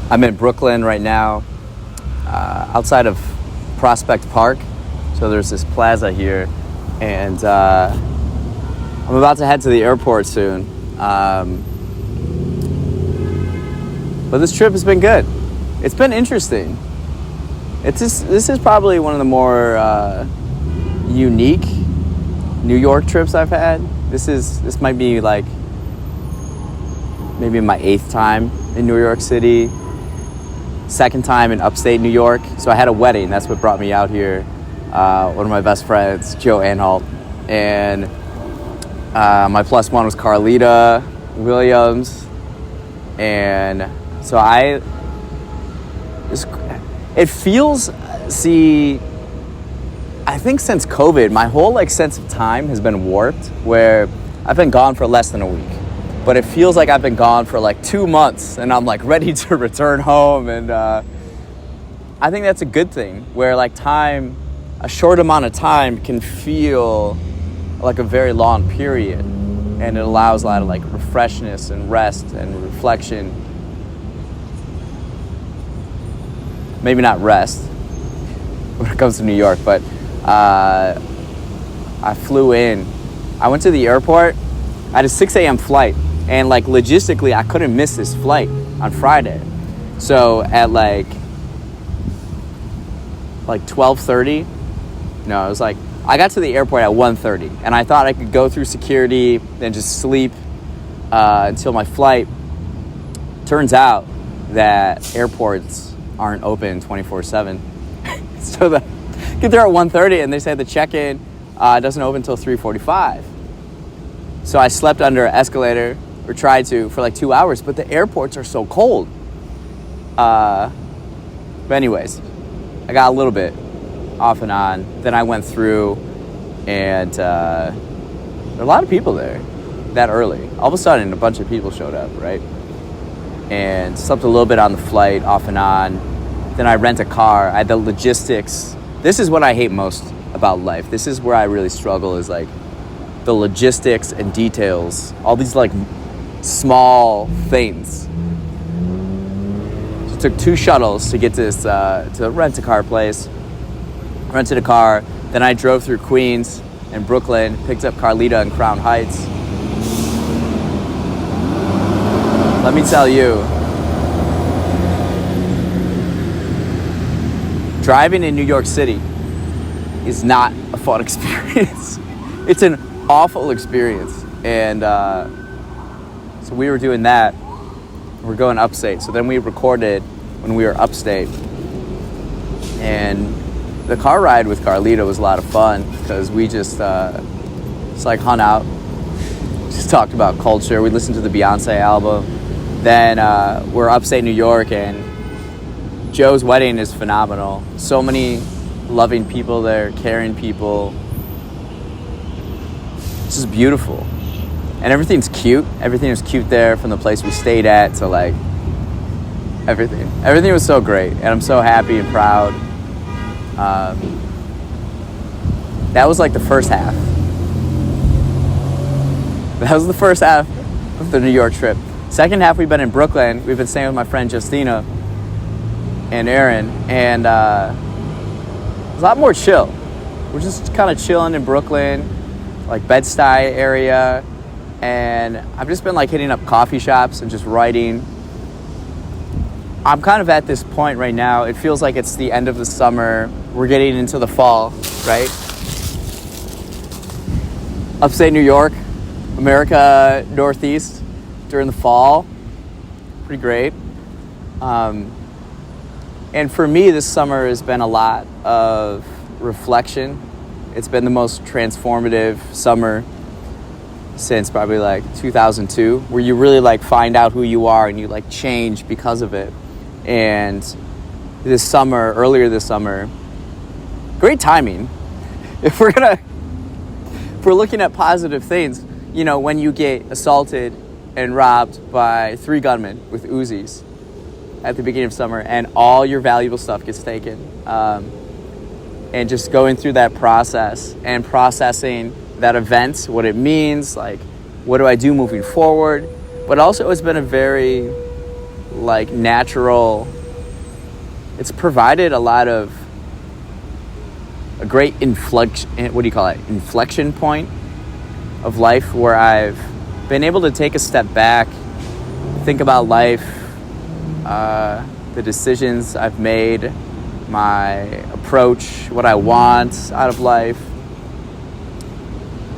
I'm in Brooklyn right now, outside of Prospect Park. So there's this plaza here, and I'm about to head to the airport soon. But this trip has been good. It's been interesting. This is probably one of the more unique New York trips I've had. This might be like maybe my 8th time in New York City, 2nd time in upstate New York. So I had a wedding. That's what brought me out here. One of my best friends, Joe Anhalt, and my plus one was Carlita Williams, and so it feels, I think since COVID, my whole like sense of time has been warped, where I've been gone for less than a week, but it feels like I've been gone for like 2 months, and I'm like ready to return home, and I think that's a good thing, where like time, a short amount of time can feel like a very long period, and it allows a lot of like refreshness and rest and reflection. Maybe not rest when it comes to New York, but I flew in. I went to the airport. I had a 6 a.m. flight, and like logistically, I couldn't miss this flight on Friday. So at like 12:30, no, it was like, I got to the airport at 1:30, and I thought I could go through security and just sleep until my flight. Turns out that airports aren't open 24/7. So get there at 1:30, and they say the check-in doesn't open until 3:45. So I slept under an escalator, or tried to, for like 2 hours, but the airports are so cold. But anyways, I got a little bit off and on. Then I went through, and there were a lot of people there that early. All of a sudden, a bunch of people showed up, right? And slept a little bit on the flight, off and on. Then I rent a car. I had the logistics. This is what I hate most about life. This is where I really struggle, is like the logistics and details. All these like small things. So it took 2 shuttles to get to this to rent a car place. Rented a car. Then I drove through Queens and Brooklyn, picked up Carlita in Crown Heights. Let me tell you, driving in New York City is not a fun experience. It's an awful experience. And so we were doing that. We're going upstate. So then we recorded when we were upstate. And the car ride with Carlita was a lot of fun, because we just like hung out, just talked about culture. We listened to the Beyonce album. Then we're upstate New York, and Joe's wedding is phenomenal. So many loving people there, caring people. It's just beautiful. And everything's cute. Everything was cute there, from the place we stayed at to like everything. Everything was so great, and I'm so happy and proud. That was like the first half. That was the first half of the New York trip. Second half, we've been in Brooklyn. We've been staying with my friend Justina and Aaron, and it's a lot more chill. We're just kind of chilling in Brooklyn, like Bed-Stuy area, and I've just been like hitting up coffee shops and just writing. I'm kind of at this point right now. It feels like it's the end of the summer. We're getting into the fall, right? Upstate New York, America Northeast during the fall. Pretty great. And for me, this summer has been a lot of reflection. It's been the most transformative summer since probably like 2002, where you really like find out who you are and you like change because of it. And earlier this summer, great timing. If we're looking at positive things, you know, when you get assaulted and robbed by 3 gunmen with Uzis at the beginning of summer, and all your valuable stuff gets taken, and just going through that process and processing that event, what it means, like, what do I do moving forward? But also, it's been a very like natural, it's provided a lot of a great inflection point of life where I've been able to take a step back, think about life, the decisions I've made, my approach, what I want out of life.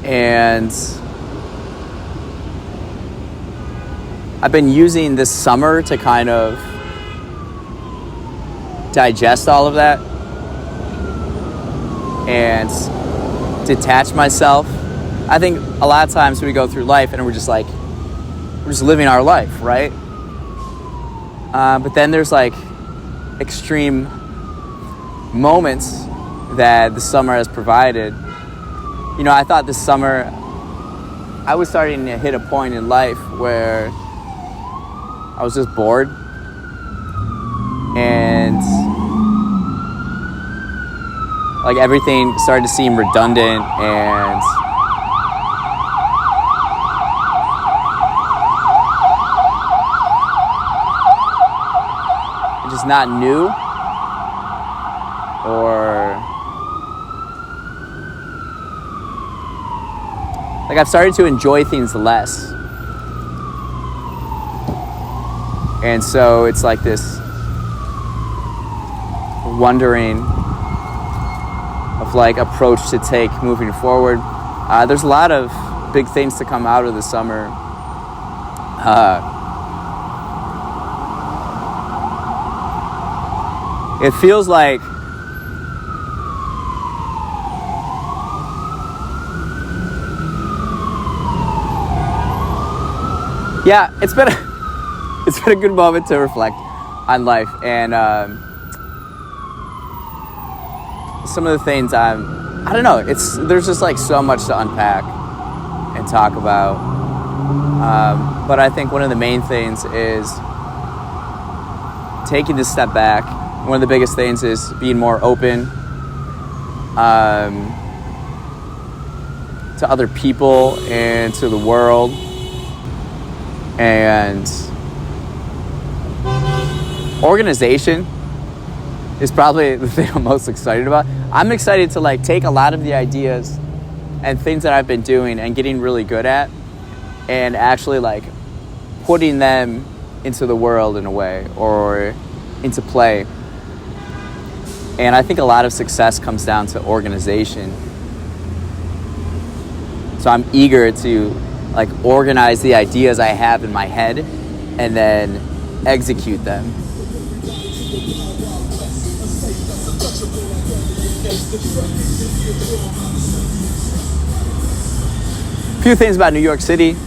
And I've been using this summer to kind of digest all of that and detach myself. I think a lot of times we go through life and we're just living our life, right? But then there's like extreme moments that the summer has provided. You know, I thought this summer I was starting to hit a point in life where I was just bored, and like everything started to seem redundant and just not new, or like I've started to enjoy things less. And so it's like this wondering of like approach to take moving forward. There's a lot of big things to come out of the summer. It feels like it's been a good moment to reflect on life, and some of the things I don't know, there's just like so much to unpack and talk about, but I think one of the main things is taking this step back. One of the biggest things is being more open to other people and to the world. And organization is probably the thing I'm most excited about. I'm excited to like take a lot of the ideas and things that I've been doing and getting really good at, and actually like putting them into the world in a way, or into play. And I think a lot of success comes down to organization. So I'm eager to like organize the ideas I have in my head and then execute them. A few things about New York City.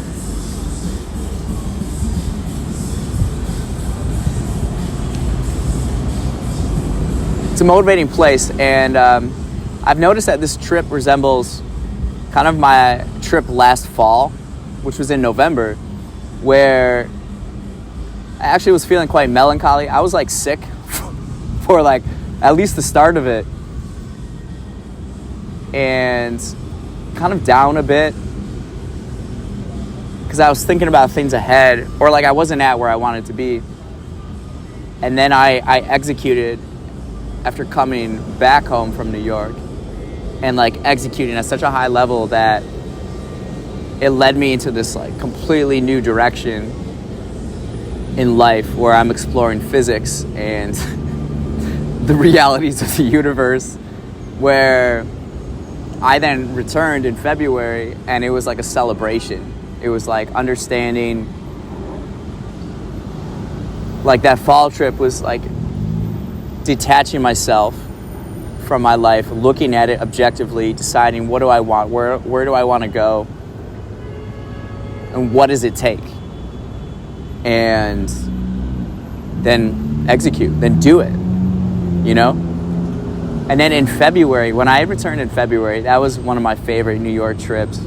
It's a motivating place, and I've noticed that this trip resembles kind of my trip last fall, which was in November, where I actually was feeling quite melancholy. I was like sick for like at least the start of it, and kind of down a bit because I was thinking about things ahead, or like I wasn't at where I wanted to be. And then I executed after coming back home from New York, and like executing at such a high level that it led me into this like completely new direction in life, where I'm exploring physics and the realities of the universe, where I then returned in February, and it was like a celebration. It was like understanding, like that fall trip was like detaching myself from my life, looking at it objectively, deciding what do I want, where do I want to go, and what does it take, and then execute, then do it, you know? And then in February, when I returned in February, that was one of my favorite New York trips.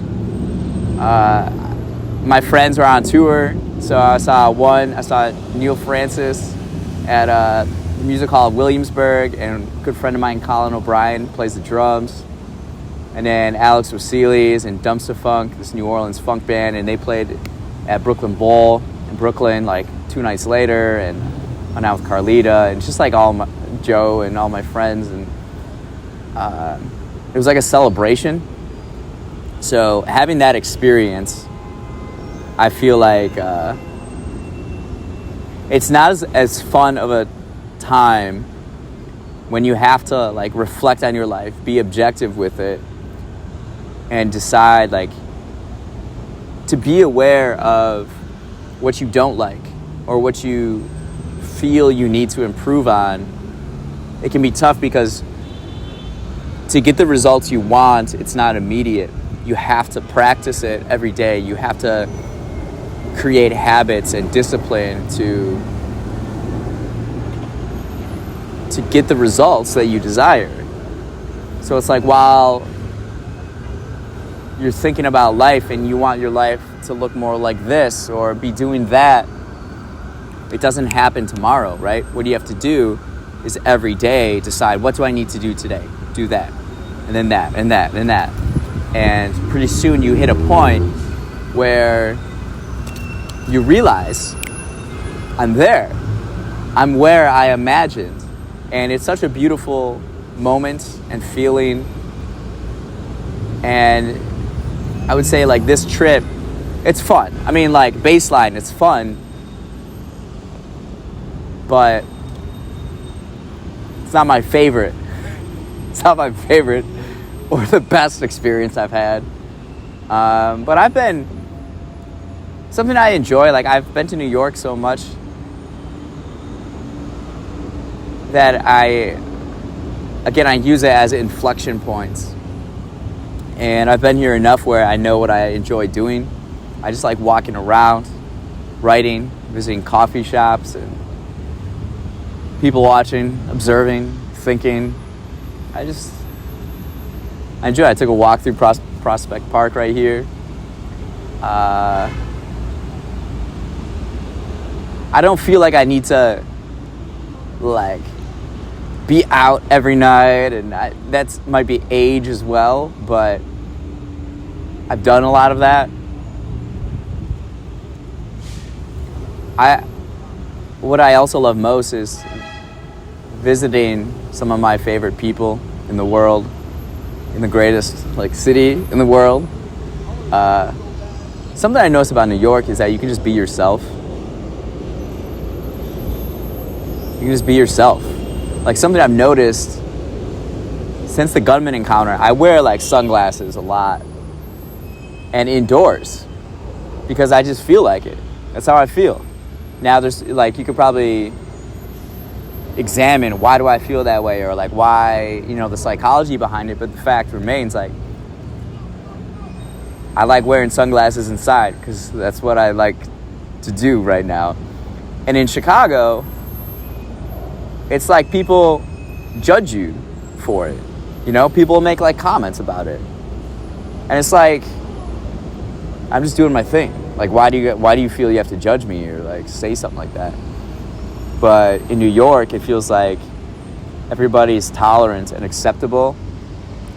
My friends were on tour, so I saw Neil Francis at the Music Hall of Williamsburg, and a good friend of mine, Colin O'Brien, plays the drums. And then Alex Wasili's and Dumpster Funk, this New Orleans funk band, and they played at Brooklyn Bowl. And Brooklyn like 2 nights later, and went out with Carlita and just like Joe and all my friends, and it was like a celebration. So having that experience, I feel like it's not as fun of a time when you have to like reflect on your life, be objective with it, and decide like to be aware of what you don't like or what you feel you need to improve on. It can be tough because to get the results you want, it's not immediate. You have to practice it every day. You have to create habits and discipline to get the results that you desire. So it's like while you're thinking about life and you want your life to look more like this or be doing that, it doesn't happen tomorrow, right? What you have to do is every day decide, what do I need to do today? Do that, and then that, and that, and that. And pretty soon you hit a point where you realize, I'm there. I'm where I imagined. And it's such a beautiful moment and feeling. And I would say like this trip, it's fun. I mean, like baseline, it's fun. But it's not my favorite. It's not my favorite or the best experience I've had. But I've been, something I enjoy, like I've been to New York so much that I use it as inflection points. And I've been here enough where I know what I enjoy doing. I just like walking around, writing, visiting coffee shops, and people watching, observing, thinking. I enjoy it. I took a walk through Prospect Park right here. I don't feel like I need to like be out every night, and that might be age as well, but I've done a lot of that. What I also love most is visiting some of my favorite people in the world, in the greatest like city in the world. Something I noticed about New York is that you can just be yourself. You can just be yourself. Like something I've noticed since the gunman encounter, I wear like sunglasses a lot and indoors because I just feel like it. That's how I feel. Now there's like, you could probably examine why do I feel that way, or like why, the psychology behind it, but the fact remains like I like wearing sunglasses inside because that's what I like to do right now. And in Chicago, it's like people judge you for it. People make like comments about it. And it's like, I'm just doing my thing. Like, why do you feel you have to judge me or like say something like that? But in New York, it feels like everybody's tolerant and acceptable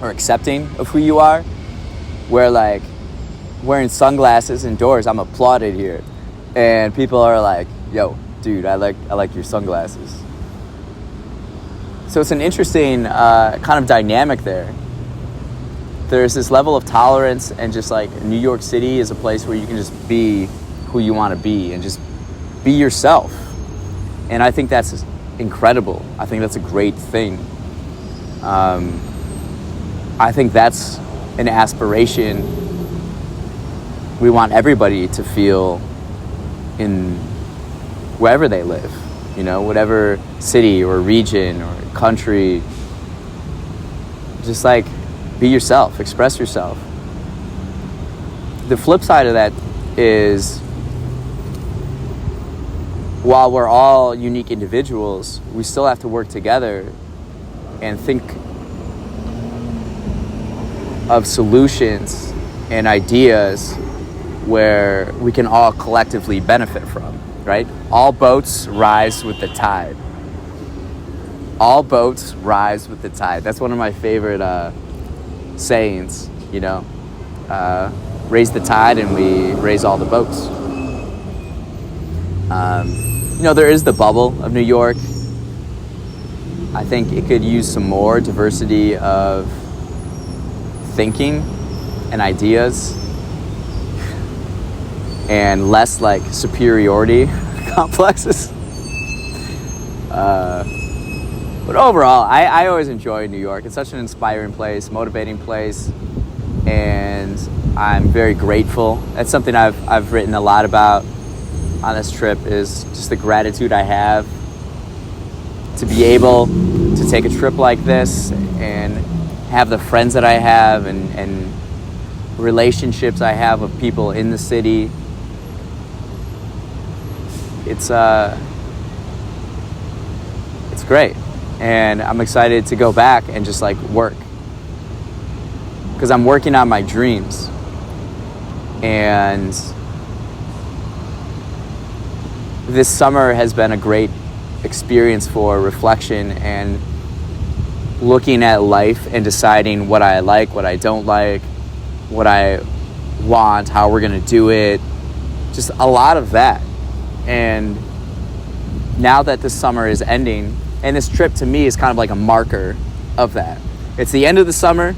or accepting of who you are. Where like wearing sunglasses indoors, I'm applauded here. And people are like, yo, dude, I like your sunglasses. So it's an interesting kind of dynamic there. There's this level of tolerance, and just like New York City is a place where you can just be who you want to be and just be yourself. And I think that's incredible. I think that's a great thing. I think that's an aspiration we want everybody to feel in wherever they live. Whatever city or region or country, just like be yourself, express yourself. The flip side of that is, while we're all unique individuals, we still have to work together and think of solutions and ideas where we can all collectively benefit from. Right? All boats rise with the tide. All boats rise with the tide. That's one of my favorite sayings, raise the tide and we raise all the boats. There is the bubble of New York. I think it could use some more diversity of thinking and ideas and less like superiority complexes. But overall, I always enjoy New York. It's such an inspiring place, motivating place, and I'm very grateful. That's something I've written a lot about on this trip, is just the gratitude I have to be able to take a trip like this and have the friends that I have and relationships I have with people in the city. It's great, and I'm excited to go back and just like work, because I'm working on my dreams. And this summer has been a great experience for reflection and looking at life and deciding what I like, what I don't like, what I want, how we're gonna do it, just a lot of that. And now that this summer is ending, and this trip to me is kind of like a marker of that. It's the end of the summer.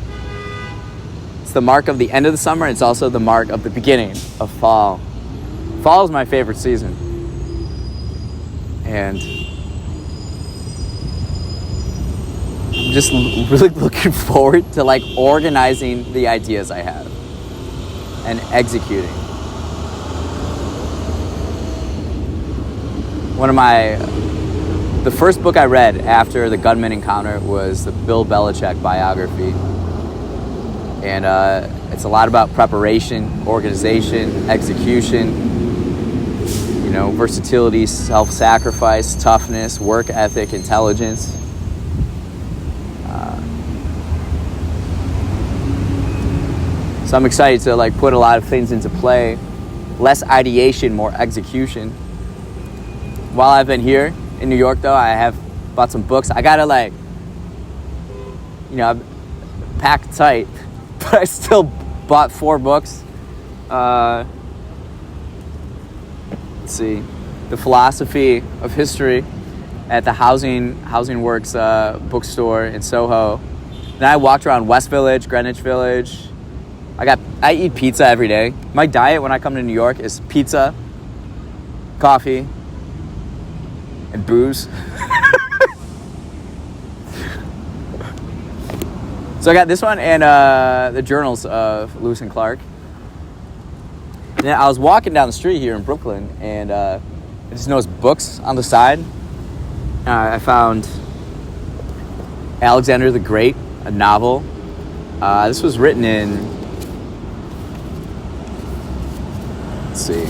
It's the mark of the end of the summer. It's also the mark of the beginning of fall. Fall is my favorite season. And I'm just really looking forward to like organizing the ideas I have and executing. The first book I read after the gunman encounter was the Bill Belichick biography. And it's a lot about preparation, organization, execution, versatility, self-sacrifice, toughness, work ethic, intelligence. So I'm excited to like put a lot of things into play. Less ideation, more execution. While I've been here in New York, though, I have bought some books. I gotta I'm packed tight, but I still bought 4 books. Let's see, The Philosophy of History at the Housing Works bookstore in Soho. Then I walked around West Village, Greenwich Village. I eat pizza every day. My diet when I come to New York is pizza, coffee, and booze. So I got this one and the journals of Lewis and Clark. And then I was walking down the street here in Brooklyn, and I just noticed books on the side. I found Alexander the Great, a novel. This was written in, let's see,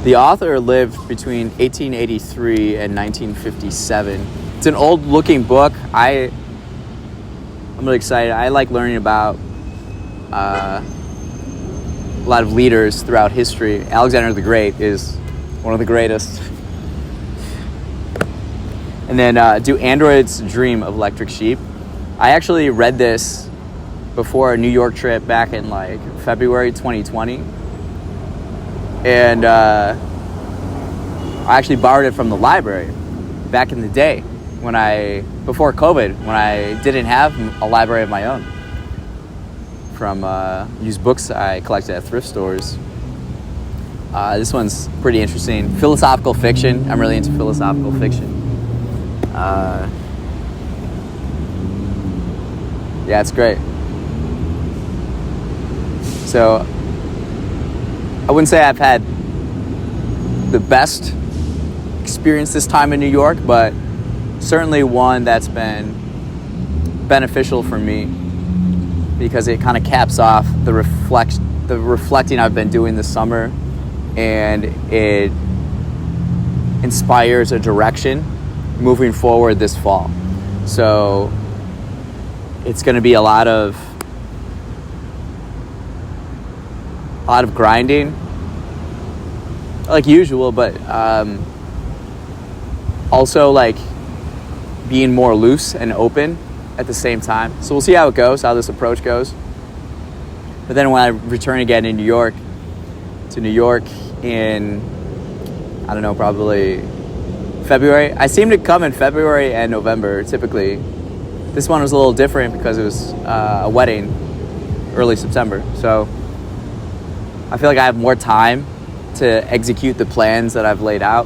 the author lived between 1883 and 1957. It's an old-looking book. I'm really excited. I like learning about a lot of leaders throughout history. Alexander the Great is one of the greatest. And then Do Androids Dream of Electric Sheep? I actually read this before a New York trip back in like February 2020. And I actually borrowed it from the library back in the day before COVID, when I didn't have a library of my own, from used books I collected at thrift stores. This one's pretty interesting. Philosophical fiction. I'm really into philosophical fiction. Yeah, it's great. So I wouldn't say I've had the best experience this time in New York, but certainly one that's been beneficial for me, because it kind of caps off the reflecting I've been doing this summer, and it inspires a direction moving forward this fall. So it's going to be a lot of grinding, like usual, but also like being more loose and open at the same time. So we'll see how it goes, how this approach goes. But then when I return again to New York in, I don't know, probably February. I seem to come in February and November typically. This one was a little different because it was a wedding early September. So I feel like I have more time to execute the plans that I've laid out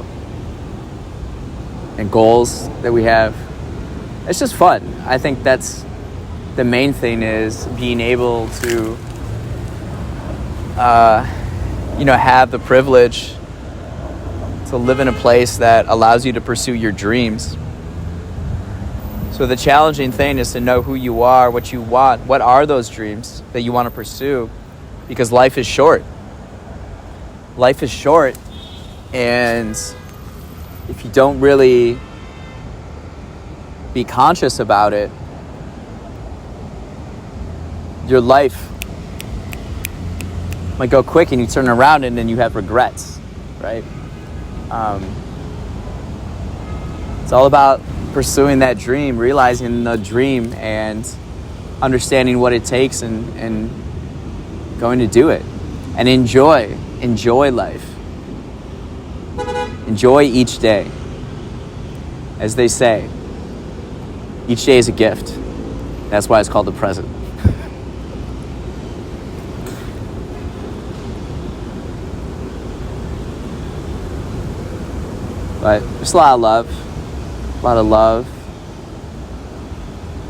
and goals that we have. It's just fun. I think that's the main thing, is being able to have the privilege to live in a place that allows you to pursue your dreams. So the challenging thing is to know who you are, what you want, what are those dreams that you want to pursue, because life is short. Life is short, and if you don't really be conscious about it, your life might go quick and you turn around and then you have regrets, right? It's all about pursuing that dream, realizing the dream, and understanding what it takes and going to do it. And enjoy life. Enjoy each day. As they say, each day is a gift. That's why it's called the present. But there's a lot of love.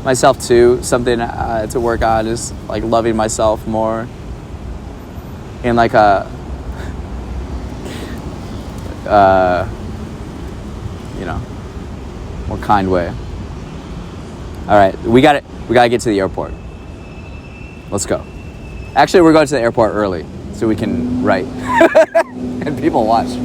Myself too. Something to work on is like loving myself more in like a more kind way. All right, we gotta get to the airport. Let's go. Actually, we're going to the airport early so we can write and people watch.